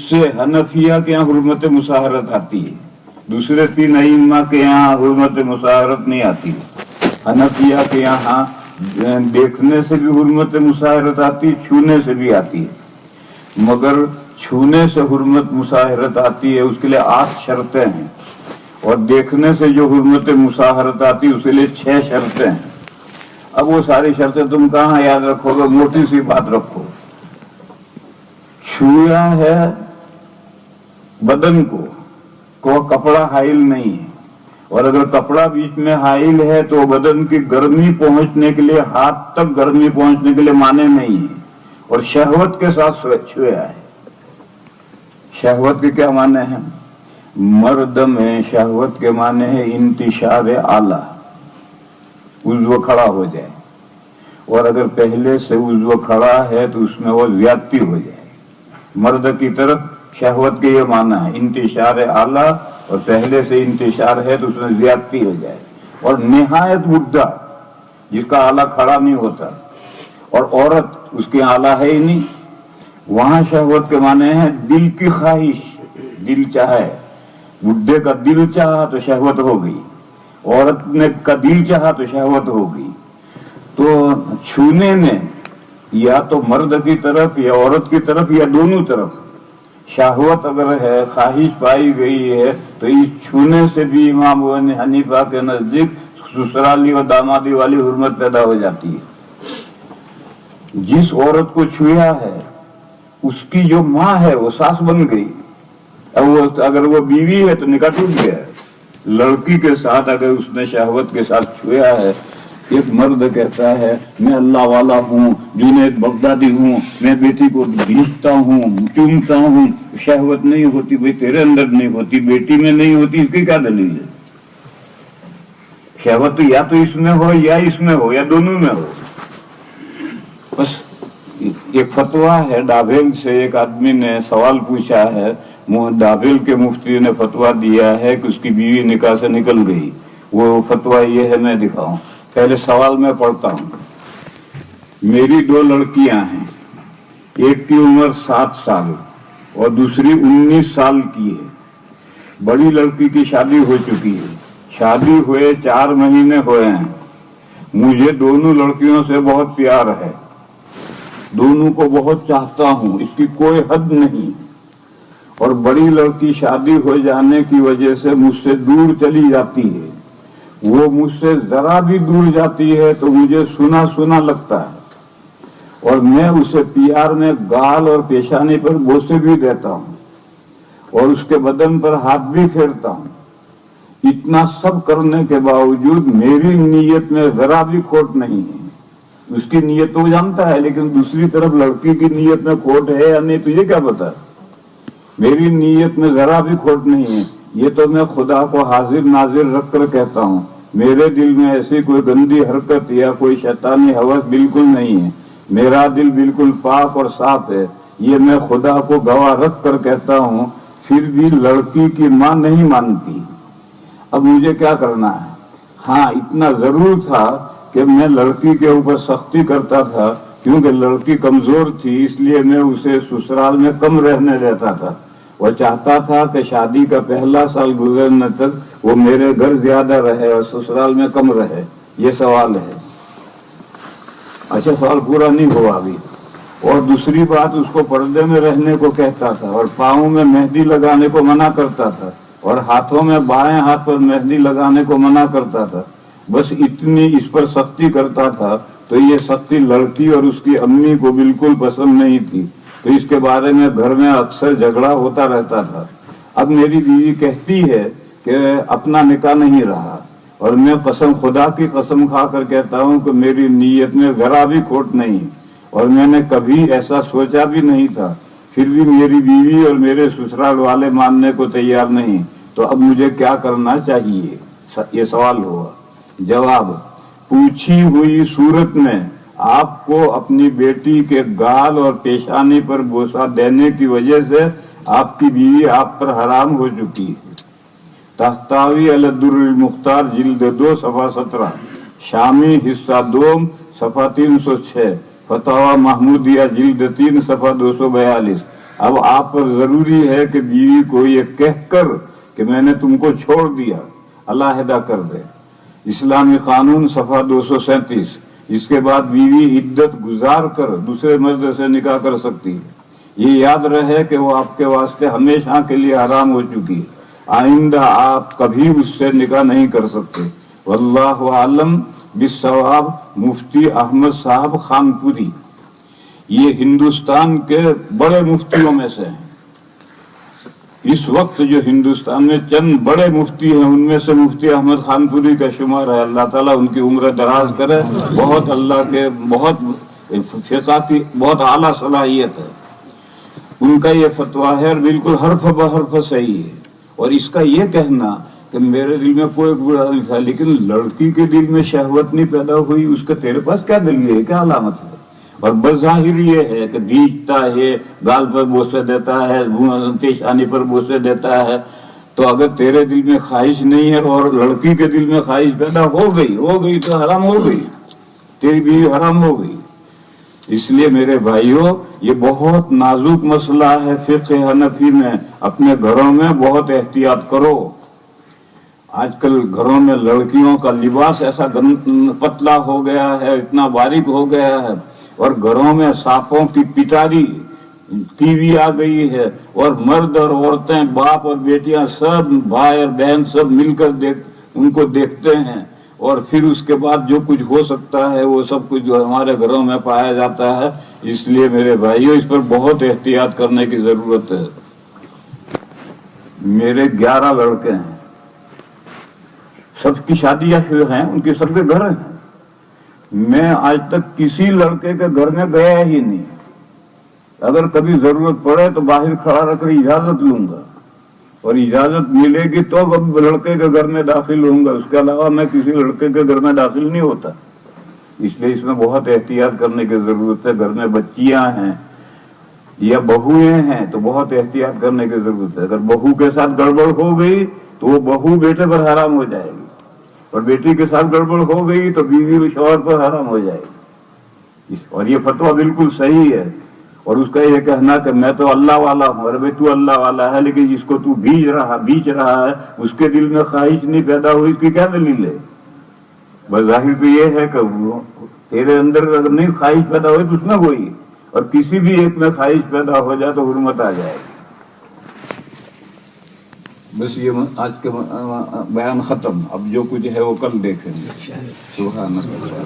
उससे हनफिया के यहाँ हुर्मत मुसाहरत आती है, दूसरे 3 अइम्मा के यहाँ हुर्मत मुसाहरत नहीं आती। हनफिया के यहाँ देखने से भी हुर्मत मुसाहरत आती, छूने से भी आती है। मगर छूने से हुर्मत मुसाहरत आती है उसके लिए 8 शर्तें हैं, और देखने से जो हुर्मत मुसाहरत आती है उसके लिए 6 शर्तें हैं। अब वो सारी शर्तें तुम कहाँ याद रखोगे, मोटी सी बात रखो। छुआ है बदन को कपड़ा हाइल नहीं है, और अगर कपड़ा बीच में हाइल है तो बदन की गर्मी पहुंचने के लिए, हाथ तक गर्मी पहुंचने के लिए माने नहीं है, और शहवत के साथ छुआ है। शहवत के क्या माने हैं? मर्द में शहवत के माने हैं इंतिशार आला, उज्व खड़ा हो जाए, और अगर पहले से उज्व खड़ा है तो उसमें वो ज्यादती हो जाए। मर्द की तरफ शहवत के ये माना है इंतिशार आला, और पहले से इंतिशार है तो उसमें ज्यादती हो जाए। और निहायत मुद्दा जिसका आला खड़ा नहीं होता, और औरत उसके आला है ही नहीं, वहां शहवत के माने हैं दिल की ख्वाहिश, दिल चाहे। बुढ़े का दिल चाहा तो शहवत हो गई, औरत ने का दिल चाहा तो शहवत हो गई। तो छूने में या तो मर्द की तरफ या औरत की तरफ या दोनों तरफ शहवत अगर है, ख्वाहिश पाई गई है, तो इस छूने से भी इमाम अबू हनीफा के नजदीक ससुराली और दामादी वाली हुर्मत पैदा हो जाती है। जिस औरत को छुआ है उसकी जो माँ है वो सास बन गई। अब वो अगर वो बीवी है तो निकाह टूट गया। लड़की के साथ अगर उसने शहवत के साथ छुआ है, एक मर्द कहता है मैं अल्लाह वाला हूँ, जुनैद बगदादी हूँ, मैं बेटी को भींचता हूँ, चूमता हूँ, शहवत नहीं होती। भाई तेरे अंदर नहीं होती, बेटी में नहीं होती, इसकी क्या दलील है? शहवत तो या तो इसमें हो या इसमें हो या दोनों में हो। बस एक फतवा है डाभेल से, एक आदमी ने सवाल पूछा है, डाभेल के मुफ्ती ने फतवा दिया है कि उसकी बीवी निकाह से निकल गई। वो फतवा ये है, मैं दिखाऊं। पहले सवाल मैं पढ़ता हूं। मेरी 2 लड़कियां हैं, एक की उम्र 7 साल और दूसरी 19 साल की है। बड़ी लड़की की शादी हो चुकी है, शादी हुए 4 महीने हुए हैं। मुझे दोनों लड़कियों से बहुत प्यार है, दोनों को बहुत चाहता हूं, इसकी कोई हद नहीं। और बड़ी लड़की शादी हो जाने की वजह से मुझसे दूर चली जाती है। वो मुझसे जरा भी दूर जाती है तो मुझे सुना सुना लगता है, और मैं उसे प्यार में गाल और पेशानी पर बोसे भी देता हूँ, और उसके बदन पर हाथ भी फेरता हूँ। इतना सब करने के बावजूद मेरी नीयत में जरा भी खोट नहीं है। उसकी नीयत तो जानता है, लेकिन दूसरी तरफ लड़की की नीयत में खोट है या नहीं तुझे क्या पता? मेरी नीयत में जरा भी खोट नहीं है। ये तो मैं खुदा को हाजिर नाजिर रख कर कहता हूँ, मेरे दिल में ऐसी कोई गंदी हरकत या कोई शैतानी हवस बिल्कुल नहीं है। मेरा दिल बिल्कुल पाक और साफ है, ये मैं खुदा को गवाह रख कर कहता हूँ। फिर भी लड़की की माँ नहीं मानती। अब मुझे क्या करना है? हाँ, इतना जरूर था कि मैं लड़की के ऊपर सख्ती करता था, क्योंकि लड़की कमजोर थी, इसलिए मैं उसे ससुराल में कम रहने देता था। वो चाहता था कि शादी का पहला साल गुजरने तक वो मेरे घर ज्यादा रहे और ससुराल में कम रहे। ये सवाल है। अच्छा, सवाल पूरा नहीं हुआ अभी। और दूसरी बात, उसको पर्दे में रहने को कहता था, और पाँव में मेहंदी लगाने को मना करता था, और हाथों में बाएं हाथ पर मेहंदी लगाने को मना करता था। बस इतनी इस पर सख्ती करता था। तो ये सख्ती लड़की और उसकी अम्मी को बिल्कुल पसंद नहीं थी, तो इसके बारे में घर में अक्सर झगड़ा होता रहता था। अब मेरी बीवी कहती है कि अपना निकाह नहीं रहा, और मैं कसम खुदा की कसम खाकर कहता हूँ कि मेरी नीयत में जरा भी खोट नहीं, और मैंने कभी ऐसा सोचा भी नहीं था। फिर भी मेरी बीवी और मेरे ससुराल वाले मानने को तैयार नहीं। तो अब मुझे क्या करना चाहिए? ये सवाल हुआ। जवाब, पूछी हुई सूरत में आपको अपनी बेटी के गाल और पेशानी पर बोसा देने की वजह से आपकी बीवी आप पर हराम हो चुकी है। तख्तावी अल-दुर्रुल मुख्तार जिल्द 2 सफ़ा 17, शामी हिस्सा 2 सफ़ा 306, फतवा महमूदिया जिल्द 3 सफ़ा 242। اب آپ پر ضروری ہے کہ بیوی کو یہ کہہ کر کہ میں نے تم کو چھوڑ دیا علیحدہ کر دے. اسلامی قانون صفحہ 237. اس کے بعد بیوی عدت گزار کر دوسرے مرد سے نکاح کر سکتی ہے. یہ یاد رہے کہ وہ آپ کے واسطے ہمیشہ کے لیے حرام ہو چکی ہے. آئندہ آپ کبھی اس سے نکاح نہیں کر سکتے. واللہ عالم بالصواب. مفتی احمد صاحب خانپوری یہ ہندوستان کے بڑے مفتیوں میں سے ہیں. اس وقت جو ہندوستان میں چند بڑے مفتی ہیں ان میں سے مفتی احمد خانپوری کا شمار ہے. اللہ تعالیٰ ان کی عمر دراز کرے. بہت اللہ کے بہت فقہ کی بہت اعلیٰ صلاحیت ہے. ان کا یہ فتویٰ ہے اور بالکل حرف بحرف صحیح ہے. اور اس کا یہ کہنا کہ میرے دل میں کوئی برا نہیں تھا لیکن لڑکی کے دل میں شہوت نہیں پیدا ہوئی، اس کا تیرے پاس کیا دلیل ہے، کیا علامت ہے؟ اور بظاہر یہ ہے کہ بیچتا ہے، گال پر بوسے دیتا ہے، پیشانی پر بوسے دیتا ہے. تو اگر تیرے دل میں خواہش نہیں ہے اور لڑکی کے دل میں خواہش پیدا ہو گئی تو حرام ہو گئی، تیری بیوی حرام ہو گئی. اس لیے میرے بھائیوں یہ بہت نازک مسئلہ ہے. فقہ حنفی میں اپنے گھروں میں بہت احتیاط کرو. آج کل گھروں میں لڑکیوں کا لباس ایسا پتلا ہو گیا ہے، اتنا باریک ہو گیا ہے، اور گھروں میں سانپوں کی پٹاری ٹی وی آ گئی ہے، اور مرد اور عورتیں، باپ اور بیٹیاں سب، بھائی اور بہن سب مل کر ان کو دیکھتے ہیں. اور پھر اس کے بعد جو کچھ ہو سکتا ہے وہ سب کچھ جو ہمارے گھروں میں پایا جاتا ہے. اس لیے میرے بھائیوں اس پر بہت احتیاط کرنے کی ضرورت ہے. میرے 11 لڑکے ہیں، سب کی شادیاں ہیں، ان کے سب کے گھر ہیں. میں آج تک کسی لڑکے کے گھر میں گیا ہی نہیں. اگر کبھی ضرورت پڑے تو باہر کھڑا رکھ کر اجازت لوں گا، اور اجازت ملے گی تو اب لڑکے کے گھر میں داخل ہوں گا. اس کے علاوہ میں کسی لڑکے کے گھر میں داخل نہیں ہوتا. اس لیے اس میں بہت احتیاط کرنے کی ضرورت ہے. گھر میں بچیاں ہیں یا بہویں ہیں تو بہت احتیاط کرنے کی ضرورت ہے. اگر بہو کے ساتھ گڑبڑ ہو گئی تو وہ بہو بیٹے پر حرام ہو جائے گی، اور بیٹی کے ساتھ گڑبڑ ہو گئی تو بیوی شوہر پر حرام ہو جائے گی. اور یہ فتویٰ بالکل صحیح ہے. اور اس کا یہ کہنا کہ میں تو اللہ والا ہوں، ارے بھائی تو اللہ والا ہے لیکن جس کو تو بیچ رہا ہے اس کے دل میں خواہش نہیں پیدا ہوئی، اس کی کیا دلیل ہے؟ بظاہر تو یہ ہے کہ تیرے اندر اگر نہیں خواہش پیدا ہوئی تو اس میں ہوئی، اور کسی بھی ایک میں خواہش پیدا ہو جائے تو حرمت آ جائے گی. بس یہ آج کے بیان ختم. اب جو کچھ ہے وہ کل دیکھیں گے. سبحان اللہ.